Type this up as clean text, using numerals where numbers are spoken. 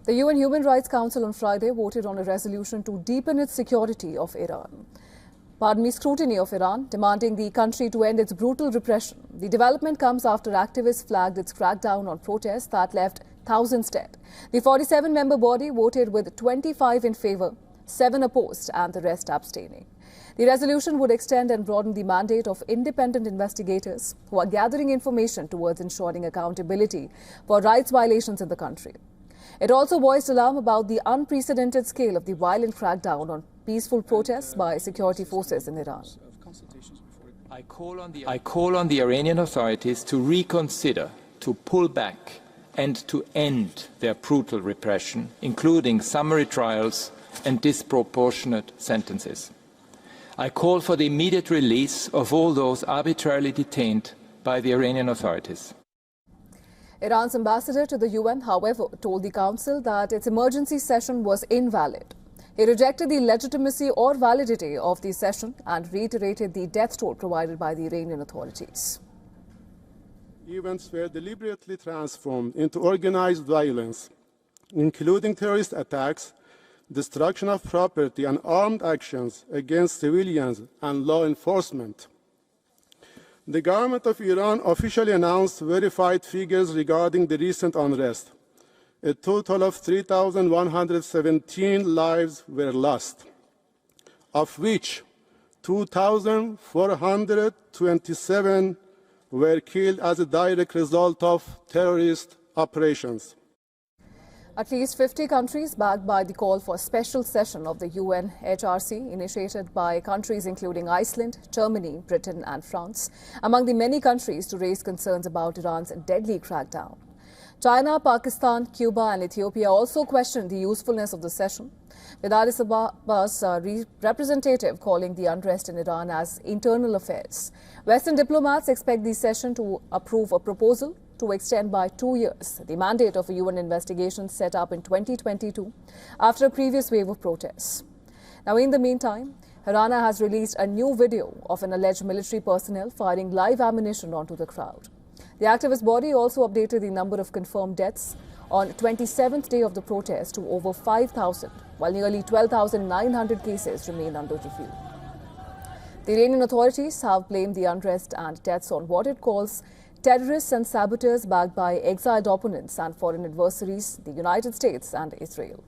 The UN Human Rights Council on Friday voted on a resolution to deepen its scrutiny of Iran, demanding the country to end its brutal repression. The development comes after activists flagged its crackdown on protests that left thousands dead. The 47-member body voted with 25 in favour, 7 opposed and the rest abstaining. The resolution would extend and broaden the mandate of independent investigators who are gathering information towards ensuring accountability for rights violations in the country. It also voiced alarm about the unprecedented scale of the violent crackdown on peaceful protests by security forces in Iran. I call on the Iranian authorities to reconsider, to pull back and to end their brutal repression, including summary trials and disproportionate sentences. I call for the immediate release of all those arbitrarily detained by the Iranian authorities. Iran's ambassador to the UN, however, told the Council that its emergency session was invalid. He rejected the legitimacy or validity of the session and reiterated the death toll provided by the Iranian authorities. Events were deliberately transformed into organized violence, including terrorist attacks, destruction of property and armed actions against civilians and law enforcement. The government of Iran officially announced verified figures regarding the recent unrest. A total of 3,117 lives were lost, of which 2,427 were killed as a direct result of terrorist operations. At least 50 countries, backed by the call for a special session of the UN HRC, initiated by countries including Iceland, Germany, Britain and France, among the many countries to raise concerns about Iran's deadly crackdown. China, Pakistan, Cuba and Ethiopia also questioned the usefulness of the session, with Addis Ababa's representative calling the unrest in Iran as internal affairs. Western diplomats expect the session to approve a proposal to extend by 2 years the mandate of a UN investigation set up in 2022 after a previous wave of protests. Now, in the meantime, Haryana has released a new video of an alleged military personnel firing live ammunition onto the crowd. The activist body also updated the number of confirmed deaths on 27th day of the protest to over 5,000, while nearly 12,900 cases remain under review. The Iranian authorities have blamed the unrest and deaths on what it calls terrorists and saboteurs backed by exiled opponents and foreign adversaries, the United States and Israel.